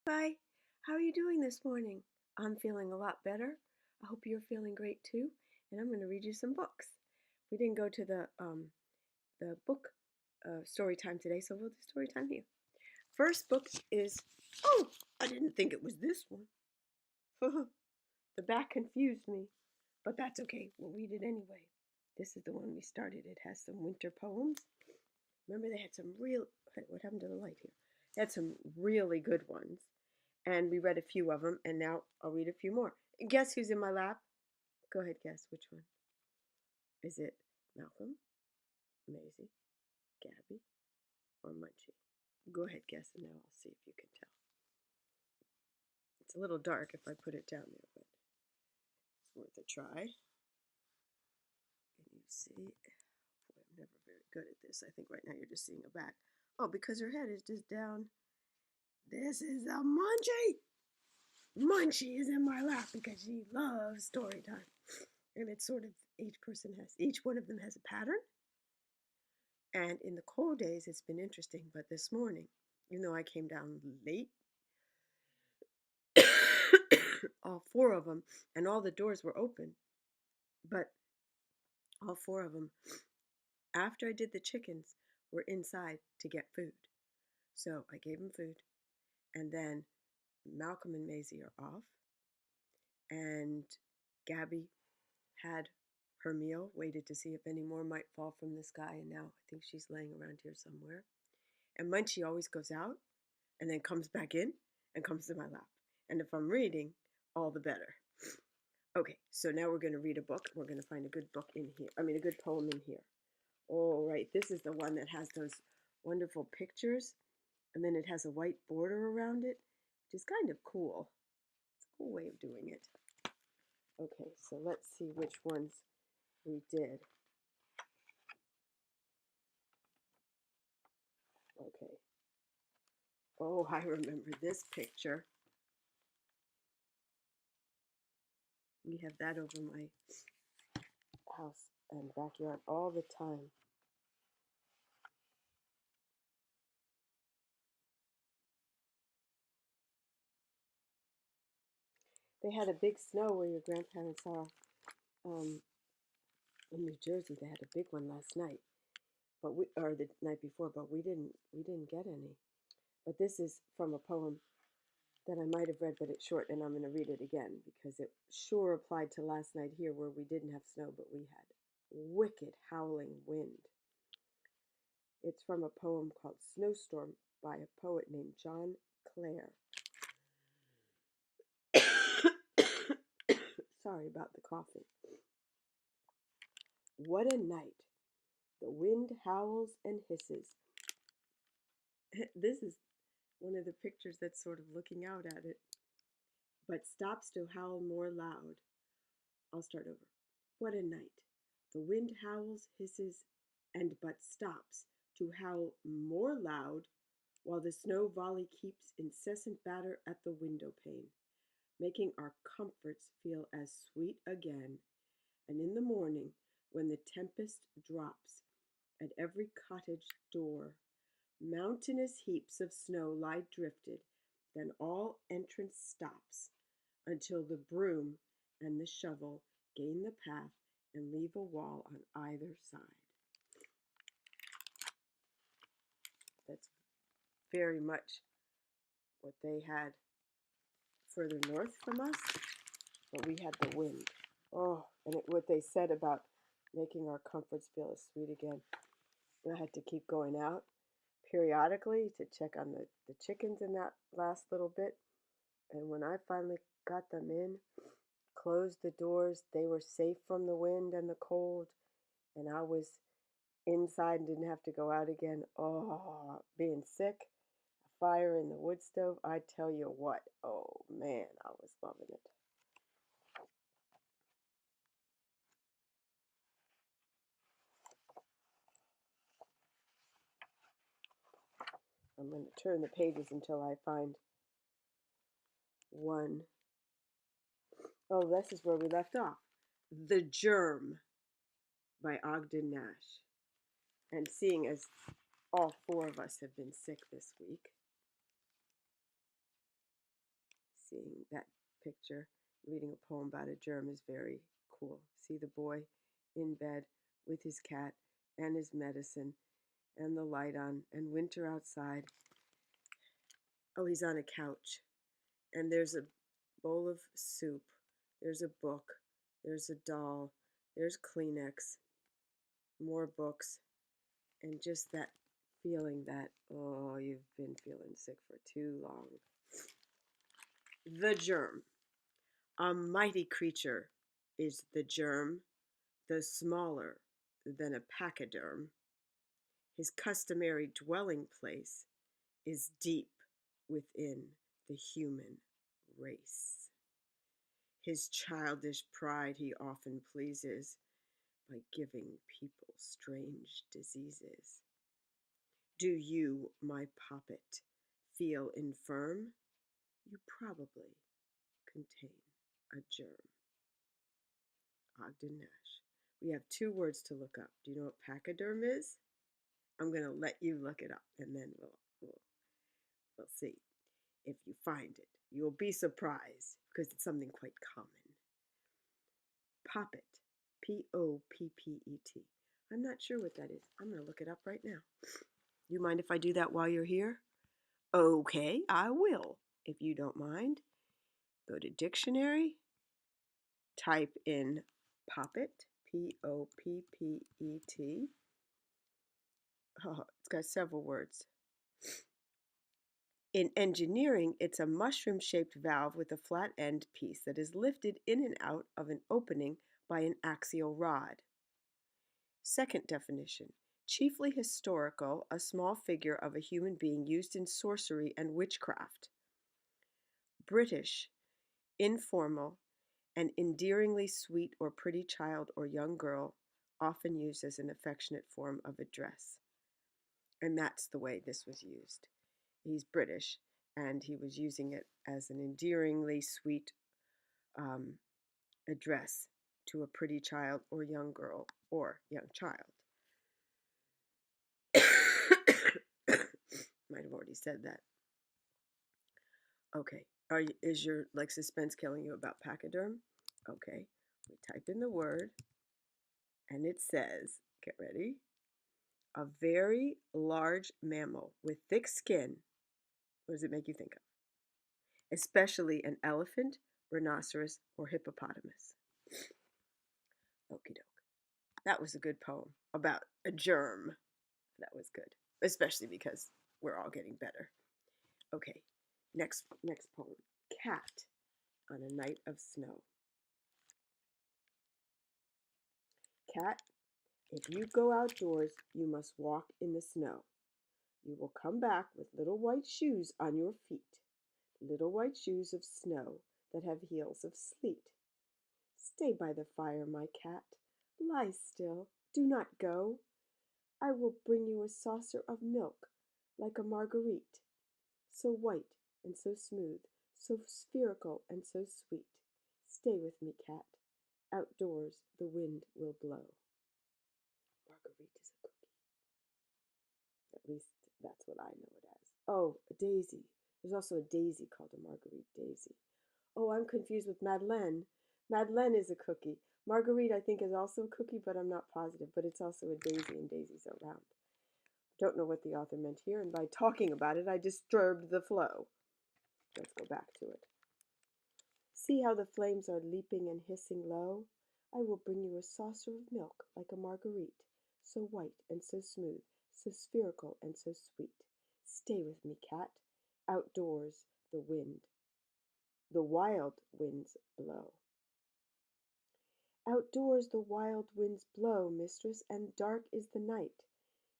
Hi, how are you doing this morning? I'm feeling a lot better. I hope you're feeling great too. And I'm going to read you some books. We didn't go to the book story time today, so we'll do story time here. First book is I didn't think it was this one. The back confused me, but that's okay. We'll read it anyway. This is the one we started. It has some winter poems. Remember, they had some real. What happened to the light here? They had some really good ones. And we read a few of them, and now I'll read a few more. Guess who's in my lap? Go ahead, guess which one. Is it Malcolm, Maisie, Gabby, or Munchie? Go ahead, guess, and now I'll see if you can tell. It's a little dark if I put it down there, but it's worth a try. Can you see? Boy, I'm never very good at this. I think right now you're just seeing a back. Oh, because her head is just down. This is a Munchie. Munchie is in my lap because she loves story time. And it's sort of each one of them has a pattern. And in the cold days, it's been interesting. But this morning, even though I came down late, all four of them, and all the doors were open, but all four of them, after I did the chickens, were inside to get food. So I gave them food. And then Malcolm and Maisie are off. And Gabby had her meal, waited to see if any more might fall from the sky, and now I think she's laying around here somewhere. And Munchie always goes out and then comes back in and comes to my lap. And if I'm reading, all the better. Okay, so now we're going to read a book. We're going to find a good book in here. A good poem in here. All right, this is the one that has those wonderful pictures, and then it has a white border around it, which is kind of cool. It's a cool way of doing it. Okay, so let's see which ones we did. Okay. Oh, I remember this picture. We have that over my house and backyard all the time. They had a big snow where your grandparents are um, in New Jersey. They had a big one last night, or the night before, but we didn't get any. But this is from a poem that I might have read, but it's short, and I'm going to read it again because it sure applied to last night here where we didn't have snow, but we had wicked howling wind. It's from a poem called Snowstorm by a poet named John Clare. Sorry about the coughing. What a night! The wind howls and hisses. This is one of the pictures that's sort of looking out at it, but stops to howl more loud. I'll start over. What a night! The wind howls, hisses, and but stops to howl more loud while the snow volley keeps incessant batter at the window pane, making our comforts feel as sweet again. And in the morning, when the tempest drops at every cottage door, mountainous heaps of snow lie drifted, then all entrance stops until the broom and the shovel gain the path and leave a wall on either side. That's very much what they had further north from us, but we had the wind. Oh, and what they said about making our comforts feel as sweet again. And I had to keep going out periodically to check on the chickens in that last little bit. And when I finally got them in, closed the doors, they were safe from the wind and the cold, and I was inside and didn't have to go out again. Oh, being sick, a fire in the wood stove, I tell you what, oh man, I was loving it. I'm going to turn the pages until I find one. Oh, this is where we left off. The Germ by Ogden Nash. And seeing as all four of us have been sick this week, seeing that picture. Reading a poem about a germ is very cool. See the boy in bed with his cat and his medicine and the light on and winter outside. Oh, he's on a couch and there's a bowl of soup. There's a book. There's a doll. There's Kleenex. More books. And just that feeling that, oh, you've been feeling sick for too long. The germ. A mighty creature is the germ, though smaller than a pachyderm. His customary dwelling place is deep within the human race. His childish pride he often pleases by giving people strange diseases. Do you, my poppet, feel infirm? You probably contain a germ. Ogden Nash. We have 2 words to look up. Do you know what pachyderm is? I'm going to let you look it up, and then we'll see if you find it. You'll be surprised because it's something quite common. Poppet, Poppet. I'm not sure what that is. I'm going to look it up right now. You mind if I do that while you're here? Okay, I will, if you don't mind. Go to dictionary, type in poppet, Poppet. Oh, it's got several words. In engineering, it's a mushroom-shaped valve with a flat end piece that is lifted in and out of an opening by an axial rod. Second definition, chiefly historical, a small figure of a human being used in sorcery and witchcraft. British, informal, and endearingly sweet or pretty child or young girl, often used as an affectionate form of address. And that's the way this was used. He's British, and he was using it as an endearingly sweet address to a pretty child or young girl or young child. Might have already said that. Okay, is your suspense killing you about pachyderm? Okay, we type in the word, and it says, get ready, a very large mammal with thick skin. What does it make you think of? Especially an elephant, rhinoceros, or hippopotamus. Okie doke. That was a good poem about a germ. That was good, especially because we're all getting better. Okay, next poem. Cat on a night of snow. Cat, if you go outdoors, you must walk in the snow. You will come back with little white shoes on your feet, little white shoes of snow that have heels of sleet. Stay by the fire, my cat. Lie still. Do not go. I will bring you a saucer of milk, like a marguerite, so white and so smooth, so spherical and so sweet. Stay with me, cat. Outdoors the wind will blow. Marguerite is a cookie. At least that's what I know it as. Oh, a daisy. There's also a daisy called a Marguerite daisy. Oh, I'm confused with Madeleine. Madeleine is a cookie. Marguerite, I think, is also a cookie, but I'm not positive. But it's also a daisy, and daisies are round. Don't know what the author meant here, and by talking about it, I disturbed the flow. Let's go back to it. See how the flames are leaping and hissing low? I will bring you a saucer of milk like a marguerite, so white and so smooth, so spherical and so sweet. Stay with me, cat. Outdoors the wild winds blow. Outdoors the wild winds blow, mistress, and dark is the night.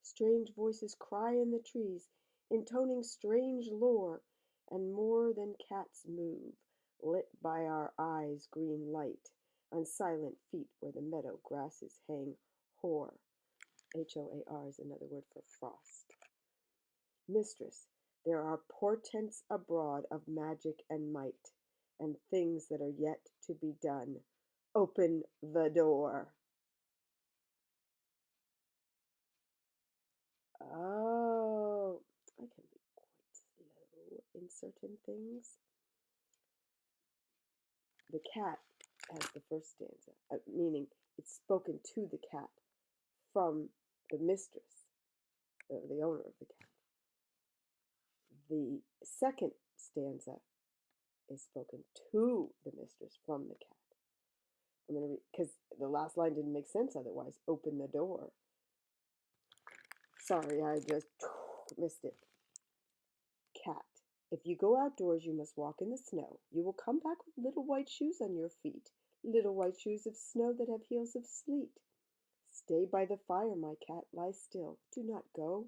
Strange voices cry in the trees, intoning strange lore, and more than cats move, lit by our eyes' green light, on silent feet where the meadow grasses hang hoar. Hoar is another word for frost. Mistress, there are portents abroad of magic and might, and things that are yet to be done. Open the door. Oh, I can be quite slow in certain things. the cat has the first stanza, meaning it's spoken to the cat from the mistress, the owner of the cat. The second stanza is spoken to the mistress from the cat. I'm going to read, because the last line didn't make sense otherwise. Open the door. Sorry, I just missed it. Cat. If you go outdoors, you must walk in the snow. You will come back with little white shoes on your feet, little white shoes of snow that have heels of sleet. Stay by the fire, my cat, lie still, do not go.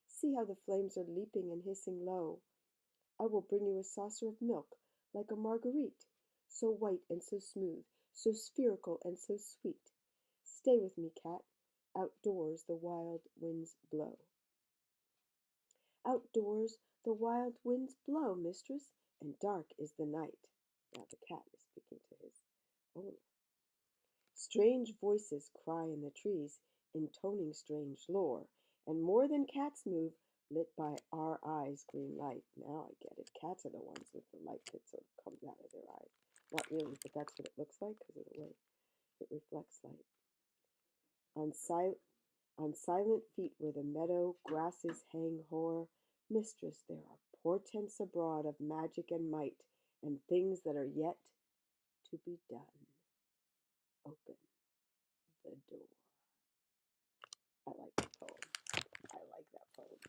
See how the flames are leaping and hissing low. I will bring you a saucer of milk, like a marguerite, so white and so smooth, so spherical and so sweet. Stay with me, cat, outdoors the wild winds blow. Outdoors the wild winds blow, mistress, and dark is the night. Now the cat is speaking to his owner. Strange voices cry in the trees, intoning strange lore, and more than cats move, lit by our eyes' green light. Now I get it. Cats are the ones with the light that sort of comes out of their eyes. Not really, but that's what it looks like because of the way it reflects light. On silent feet where the meadow grasses hang hoar, mistress, there are portents abroad of magic and might, and things that are yet to be done. Open the door. I like the poem. I like that poem.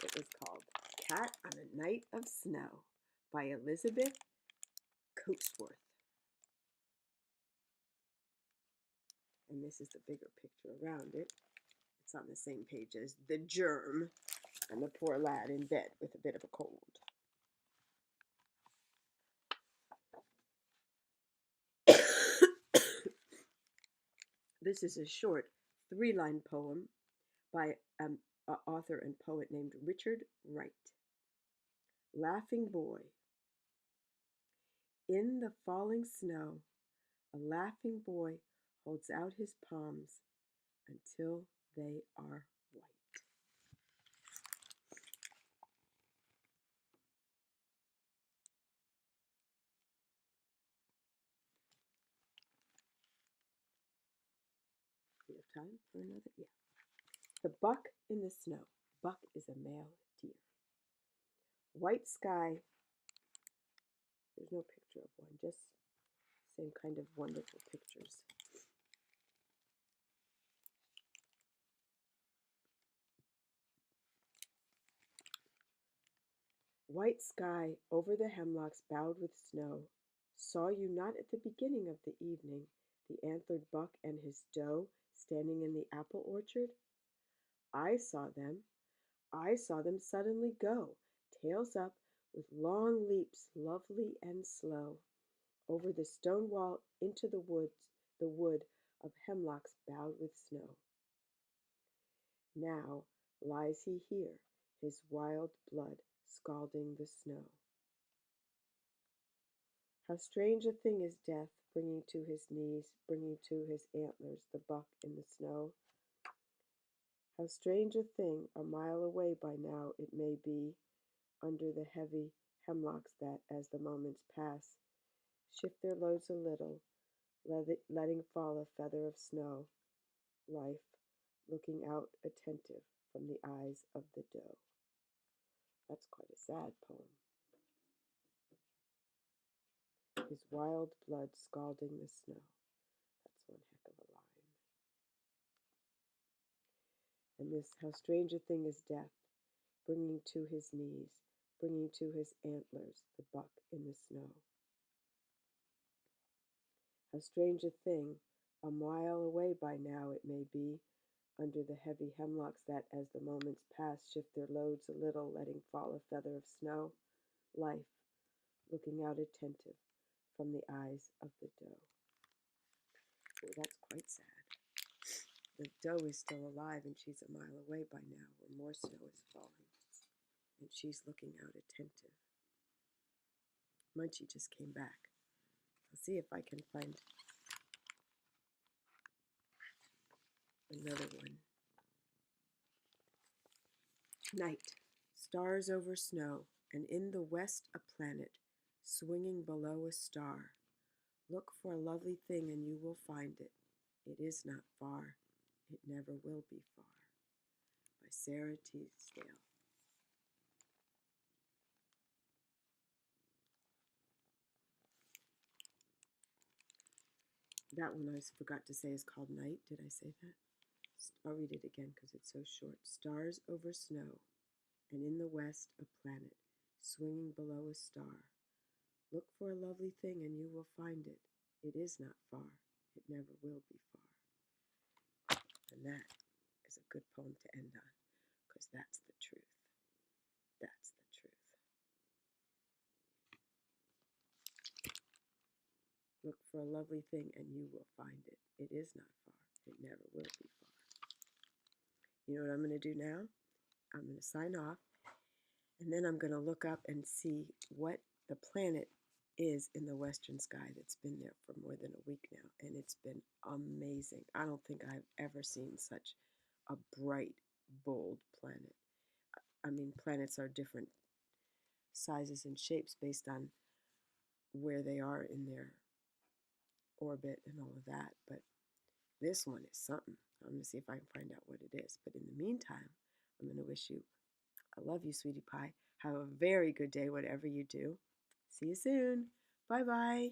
It was called Cat on a Night of Snow by Elizabeth Coatsworth. And this is the bigger picture around it. It's on the same page as the germ and the poor lad in bed with a bit of a cold. This is a short 3-line poem by an author and poet named Richard Wright. Laughing Boy. In the falling snow, a laughing boy holds out his palms until they are white. We have time for another? Yeah. The buck in the snow. Buck is a male deer. White sky. There's no picture of one, just same kind of wonderful pictures. White sky over the hemlocks bowed with snow. Saw you not at the beginning of the evening the antlered buck and his doe standing in the apple orchard? I saw them. I saw them suddenly go, tails up, with long leaps, lovely and slow, over the stone wall into the wood of hemlocks bowed with snow. Now lies he here, his wild blood scalding the snow. How strange a thing is death, bringing to his knees, bringing to his antlers the buck in the snow. How strange a thing, a mile away by now it may be, under the heavy hemlocks that, as the moments pass, shift their loads a little, letting fall a feather of snow, life looking out attentive from the eyes of the doe. That's quite a sad poem. His wild blood scalding the snow. That's one heck of a line. And this, how strange a thing is death, bringing to his knees, bringing to his antlers the buck in the snow. How strange a thing, a mile away by now it may be, under the heavy hemlocks that, as the moments pass, shift their loads a little, letting fall a feather of snow, life, looking out attentive from the eyes of the doe. Oh, that's quite sad. The doe is still alive and she's a mile away by now where more snow is falling. And she's looking out attentive. Munchie just came back. I'll see if I can find another one. Night. Stars over snow, and in the west a planet, swinging below a star. Look for a lovely thing and you will find it. It is not far. It never will be far. By Sara Teasdale. That one I forgot to say is called Night. Did I say that? I'll read it again because it's so short. Stars over snow, and in the west a planet, swinging below a star. Look for a lovely thing and you will find it. It is not far. It never will be far. And that is a good poem to end on because that's the truth. That's the truth. Look for a lovely thing and you will find it. It is not far. It never will be far. You know what I'm going to do now? I'm going to sign off, and then I'm going to look up and see what the planet is in the western sky that's been there for more than a week now, and it's been amazing. I don't think I've ever seen such a bright, bold planet. I mean, planets are different sizes and shapes based on where they are in their orbit and all of that, but this one is something. I'm going to see if I can find out what it is. But in the meantime, I'm going to wish you, I love you, sweetie pie. Have a very good day, whatever you do. See you soon. Bye-bye.